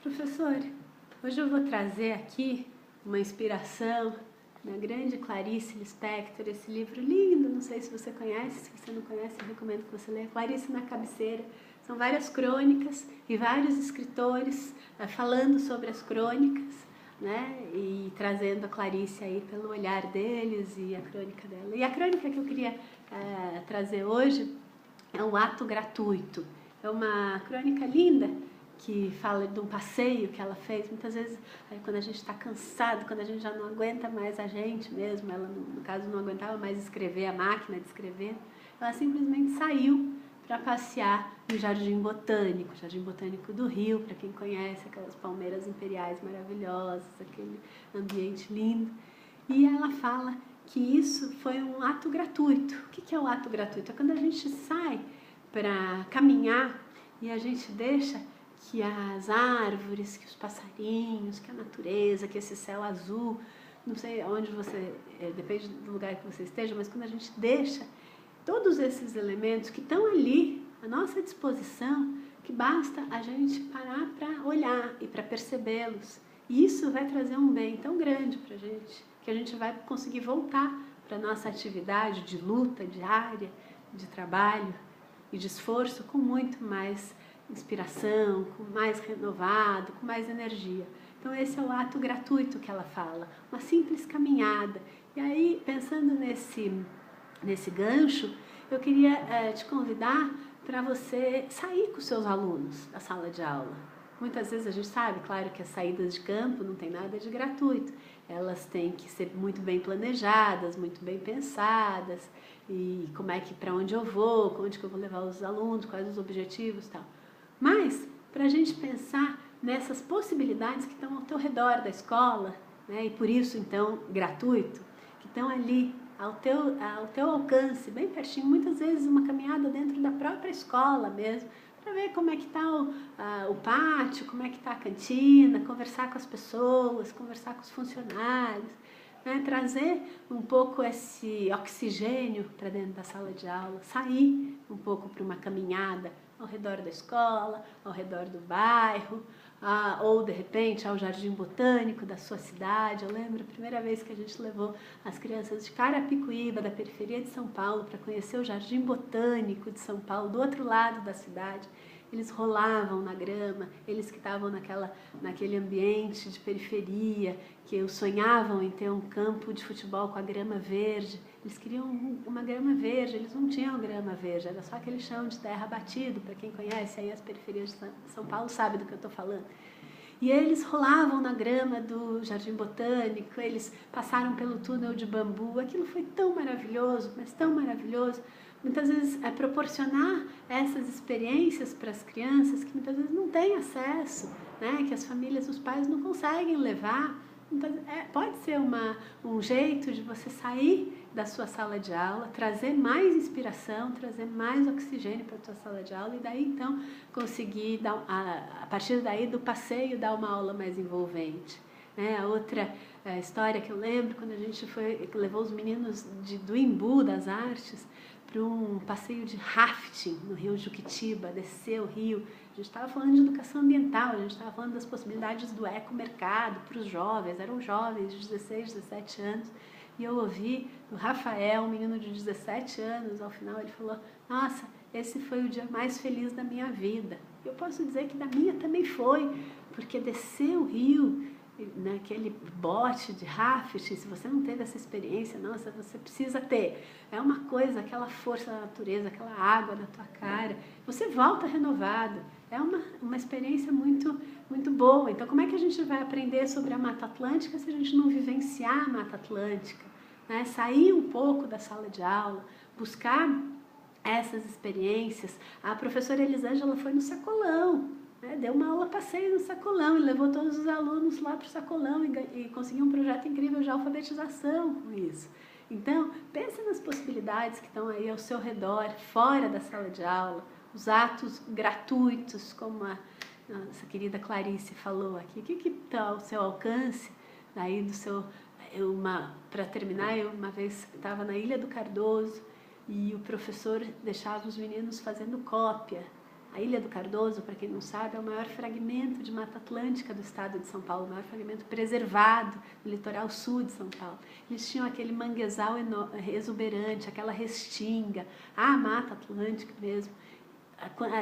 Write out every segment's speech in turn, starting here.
Professor, hoje eu vou trazer aqui uma inspiração da grande Clarice Lispector, esse livro lindo, não sei se você conhece, se você não conhece eu recomendo que você leia, Clarice na Cabeceira. São várias crônicas e vários escritores falando sobre as crônicas, né, e trazendo a Clarice aí pelo olhar deles e a crônica dela. E a crônica que eu queria trazer hoje é um ato gratuito. É uma crônica linda que fala de um passeio que ela fez. Muitas vezes, aí, quando a gente está cansado, quando a gente já não aguenta mais a gente mesmo, ela no caso não aguentava mais escrever, a máquina de escrever, ela simplesmente saiu para passear no Jardim Botânico do Rio, para quem conhece, aquelas palmeiras imperiais maravilhosas, aquele ambiente lindo. E ela fala que isso foi um ato gratuito. O que é o ato gratuito? É quando a gente sai para caminhar e a gente deixa que as árvores, que os passarinhos, que a natureza, que esse céu azul, não sei onde você, depende do lugar que você esteja, mas quando a gente deixa todos esses elementos que estão ali à nossa disposição, que basta a gente parar para olhar e para percebê-los. E isso vai trazer um bem tão grande para a gente, que a gente vai conseguir voltar para a nossa atividade de luta diária, de trabalho e de esforço com muito mais inspiração, com mais renovado, com mais energia. Então esse é o ato gratuito que ela fala, uma simples caminhada. E aí, pensando nesse gancho, eu queria te convidar para você sair com os seus alunos da sala de aula. Muitas vezes a gente sabe, claro, que as saídas de campo não tem nada de gratuito. Elas têm que ser muito bem planejadas, muito bem pensadas, e como é que, para onde eu vou, onde que eu vou levar os alunos, quais os objetivos e tal. Mas, para a gente pensar nessas possibilidades que estão ao teu redor da escola, né, e por isso, então, gratuito, que estão ali ao teu alcance, bem pertinho, muitas vezes uma caminhada dentro da própria escola mesmo, para ver como é que está o pátio, como é que está a cantina, conversar com as pessoas, conversar com os funcionários, né, trazer um pouco esse oxigênio para dentro da sala de aula, sair um pouco para uma caminhada ao redor da escola, ao redor do bairro, ou de repente ao Jardim Botânico da sua cidade. Eu lembro a primeira vez que a gente levou as crianças de Carapicuíba, da periferia de São Paulo, para conhecer o Jardim Botânico de São Paulo, do outro lado da cidade. Eles rolavam na grama, eles que estavam naquele ambiente de periferia, que sonhavam em ter um campo de futebol com a grama verde. Eles queriam uma grama verde, eles não tinham grama verde, era só aquele chão de terra batido. Para quem conhece aí as periferias de São Paulo sabe do que eu estou falando. E eles rolavam na grama do Jardim Botânico, eles passaram pelo túnel de bambu. Aquilo foi tão maravilhoso, mas tão maravilhoso. Muitas vezes proporcionar essas experiências para as crianças que muitas vezes não têm acesso, né? Que as famílias, os pais não conseguem levar. Então, pode ser um jeito de você sair da sua sala de aula, trazer mais inspiração, trazer mais oxigênio para a sua sala de aula e daí então conseguir, a partir daí do passeio, dar uma aula mais envolvente. Né? A outra história que eu lembro, quando a gente levou os meninos do Embu das Artes para um passeio de rafting no Rio Juquitiba, descer o rio. A gente estava falando de educação ambiental, a gente estava falando das possibilidades do ecomercado para os jovens, eram jovens de 16, 17 anos, e eu ouvi do Rafael, um menino de 17 anos, ao final ele falou: nossa, esse foi o dia mais feliz da minha vida. Eu posso dizer que da minha também foi, porque descer o rio, naquele bote de rafting, se você não teve essa experiência, nossa, você precisa ter. É uma coisa, aquela força da natureza, aquela água na tua cara, você volta renovado. É uma experiência muito, muito boa. Então, como é que a gente vai aprender sobre a Mata Atlântica se a gente não vivenciar a Mata Atlântica? Né? Sair um pouco da sala de aula, buscar essas experiências. A professora Elisângela foi no Sacolão, deu uma aula passeio no Sacolão e levou todos os alunos lá para o Sacolão e conseguiu um projeto incrível de alfabetização com isso. Então, pense nas possibilidades que estão aí ao seu redor, fora da sala de aula, os atos gratuitos, como a nossa querida Clarice falou aqui. O que está ao seu alcance? Daí para terminar, eu uma vez estava na Ilha do Cardoso e o professor deixava os meninos fazendo cópia A Ilha do Cardoso, para quem não sabe, é o maior fragmento de Mata Atlântica do estado de São Paulo, o maior fragmento preservado do litoral sul de São Paulo. Eles tinham aquele manguezal exuberante, aquela restinga, a Mata Atlântica mesmo,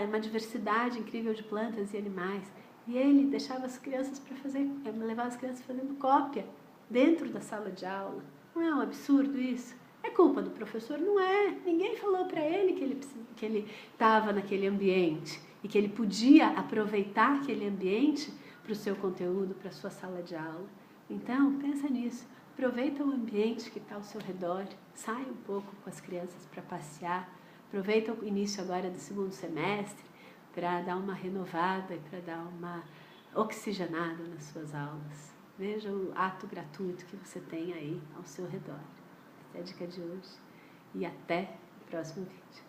uma diversidade incrível de plantas e animais. E ele deixava as crianças levava as crianças fazendo cópia dentro da sala de aula. Não é um absurdo isso? É culpa do professor? Não é. Ninguém falou para ele que ele estava naquele ambiente e que ele podia aproveitar aquele ambiente para o seu conteúdo, para a sua sala de aula. Então, pensa nisso. Aproveita o ambiente que está ao seu redor, sai um pouco com as crianças para passear, aproveita o início agora do segundo semestre para dar uma renovada e para dar uma oxigenada nas suas aulas. Veja o ato gratuito que você tem aí ao seu redor. Essa é a dica de hoje. E até o próximo vídeo.